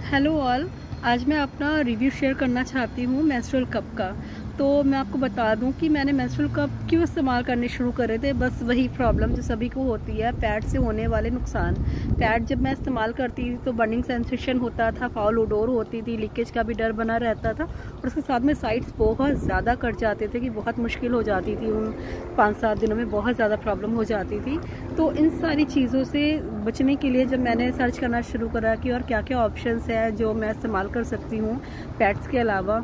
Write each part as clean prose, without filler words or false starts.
Hello all. आज मैं अपना रिव्यू शेयर करना चाहती हूँ मेंस्ट्रुअल कप का। तो मैं आपको बता दूं कि मैंने मेंस्ट्रुअल कप क्यों इस्तेमाल करने शुरू करे थे। बस वही प्रॉब्लम जो सभी को होती है, पैड से होने वाले नुकसान। पैड जब मैं इस्तेमाल करती थी तो बर्निंग सेंसेशन होता था, फाउल ओडोर होती थी, लीकेज का भी डर बना रहता था और उसके साथ में साइड्स बहुत ज़्यादा कट जाते थे कि बहुत मुश्किल हो जाती थी। उन 5-7 दिनों में बहुत ज़्यादा प्रॉब्लम हो जाती थी। तो इन सारी चीज़ों से बचने के लिए जब मैंने सर्च करना शुरू करा कि और क्या क्या ऑप्शंस है जो मैं इस्तेमाल कर सकती हूँ पैड्स के अलावा,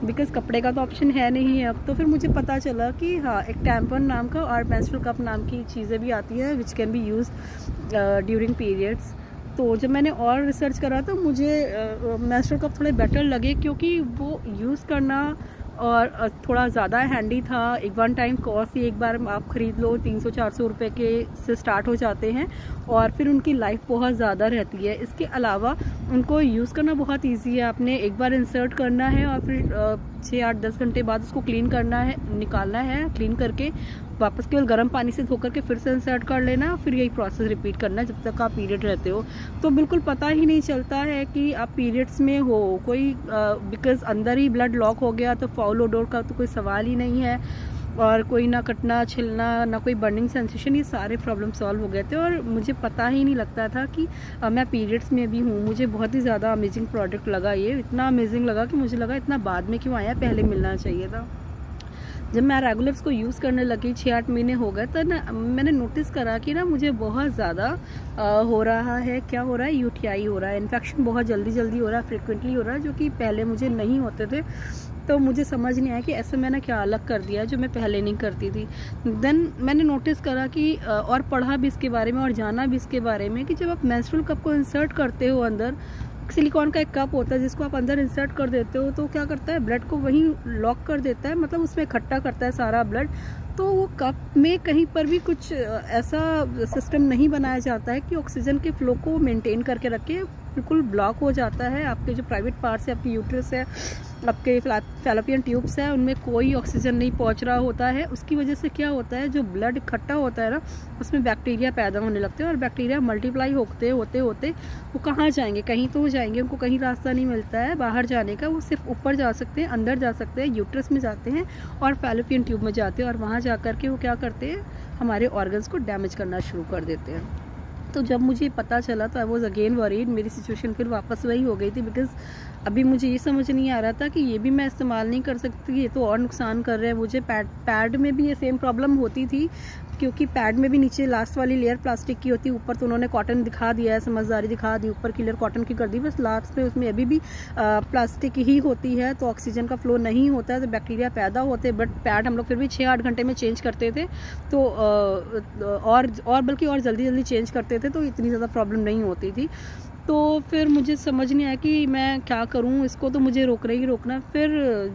बिकॉज़ कपड़े का तो ऑप्शन है नहीं है अब, तो फिर मुझे पता चला कि हाँ, एक टैम्पन नाम का और मेंस्ट्रुअल कप नाम की चीज़ें भी आती है which can be use during periods. तो जब मैंने और रिसर्च करा तो मुझे मेंस्ट्रुअल कप थोड़े बेटर लगे क्योंकि वो यूज़ करना और थोड़ा ज़्यादा हैंडी था। एक वन टाइम कॉस्ट ही, एक बार आप ख़रीद लो 300-400 रुपये के से स्टार्ट हो जाते हैं और फिर उनकी लाइफ बहुत ज़्यादा रहती है। इसके अलावा उनको यूज़ करना बहुत इजी है। आपने एक बार इंसर्ट करना है और फिर 6-8-10 घंटे बाद उसको क्लीन करना है, निकालना है, क्लीन करके वापस केवल गर्म पानी से धो करके फिर से इंसर्ट कर लेना, फिर यही प्रोसेस रिपीट करना है जब तक आप पीरियड रहते हो। तो बिल्कुल पता ही नहीं चलता है कि आप पीरियड्स में हो कोई, बिकॉज अंदर ही ब्लड लॉक हो गया तो फाउल ओडोर का तो कोई सवाल ही नहीं है और कोई ना कटना छिलना ना कोई बर्निंग सेंसेशन, ये सारे प्रॉब्लम सॉल्व हो गए थे और मुझे पता ही नहीं लगता था कि मैं पीरियड्स में भी हूँ। मुझे बहुत ही ज़्यादा अमेजिंग प्रोडक्ट लगा, ये इतना अमेजिंग लगा कि मुझे लगा इतना बाद में क्यों आया, पहले मिलना चाहिए था। जब मैं रेगुलर इसको यूज़ करने लगी 6-8 महीने हो गए तो ना मैंने नोटिस करा कि ना मुझे बहुत ज़्यादा हो रहा है। क्या हो रहा है? यूटीआई हो रहा है, इन्फेक्शन बहुत जल्दी हो रहा है, फ्रिक्वेंटली हो रहा है, जो कि पहले मुझे नहीं होते थे। तो मुझे समझ नहीं आया कि ऐसे मैंने क्या अलग कर दिया जो मैं पहले नहीं करती थी। देन मैंने नोटिस करा कि और पढ़ा भी इसके बारे में और जाना भी इसके बारे में कि जब आप मेंस्ट्रुअल कप को इंसर्ट करते हो, अंदर सिलिकॉन का एक कप होता है जिसको आप अंदर इंसर्ट कर देते हो तो क्या करता है, ब्लड को वहीं लॉक कर देता है, मतलब उसमें इकट्ठा करता है सारा ब्लड। तो वो कप में कहीं पर भी कुछ ऐसा सिस्टम नहीं बनाया जाता है कि ऑक्सीजन के फ्लो को मेंटेन करके रखे। बिल्कुल ब्लॉक हो जाता है। आपके जो प्राइवेट पार्ट्स है, आपकी यूट्रस है, आपके फैलोपियन ट्यूब्स है, उनमें कोई ऑक्सीजन नहीं पहुंच रहा होता है। उसकी वजह से क्या होता है, जो ब्लड इकट्ठा होता है ना, उसमें बैक्टीरिया पैदा होने लगते हैं और बैक्टीरिया मल्टीप्लाई होते होते वो कहाँ जाएंगे, कहीं तो हो जाएंगे। उनको कहीं रास्ता नहीं मिलता है बाहर जाने का, वो सिर्फ ऊपर जा सकते हैं, अंदर जा सकते हैं, यूट्रस में जाते हैं और फैलोपियन ट्यूब में जाते हैं और वहाँ जा कर के वो क्या करते हैं, हमारे ऑर्गन्स को डैमेज करना शुरू कर देते हैं। तो जब मुझे पता चला तो आई वॉज अगेन वरीड, मेरी सिचुएशन फिर वापस वही हो गई थी। बिकॉज अभी मुझे ये समझ नहीं आ रहा था कि ये भी मैं इस्तेमाल नहीं कर सकती, ये तो और नुकसान कर रहे हैं मुझे। पैड में भी ये सेम प्रॉब्लम होती थी क्योंकि पैड में भी नीचे लास्ट वाली लेयर प्लास्टिक की होती है, ऊपर तो उन्होंने कॉटन दिखा दिया है, समझदारी दिखा दी, ऊपर की लेयर कॉटन की कर दी, बस लास्ट में उसमें अभी भी प्लास्टिक ही होती है। तो ऑक्सीजन का फ्लो नहीं होता है तो बैक्टीरिया पैदा होते हैं। बट पैड हम लोग फिर भी 6-8 घंटे में चेंज करते थे, तो और बल्कि और जल्दी चेंज करते थे, तो इतनी ज़्यादा प्रॉब्लम नहीं होती थी। तो फिर मुझे समझ नहीं आया कि मैं क्या करूं, इसको तो मुझे रोकना। फिर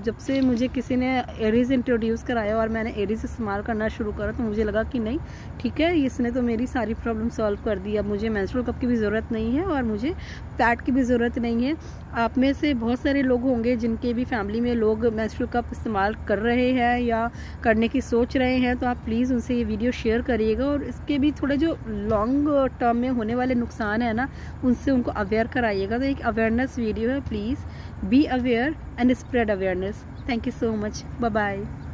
जब से मुझे किसी ने एरीज इंट्रोड्यूस कराया और मैंने एरीज इस्तेमाल करना शुरू करा तो मुझे लगा कि नहीं ठीक है, इसने तो मेरी सारी प्रॉब्लम सॉल्व कर दी। अब मुझे मेंस्ट्रुअल कप की भी ज़रूरत नहीं है और मुझे पैड की भी ज़रूरत नहीं है। आप में से बहुत सारे लोग होंगे जिनके भी फैमिली में लोग मेंस्ट्रुअल कप इस्तेमाल कर रहे हैं या करने की सोच रहे हैं, तो आप प्लीज़ उनसे ये वीडियो शेयर करिएगा और इसके भी थोड़े जो लॉन्ग टर्म में होने वाले नुकसान है ना, उनसे उनको अवेयर कराइएगा। तो एक अवेयरनेस वीडियो है, please be aware and spread awareness. Thank you so much, bye bye.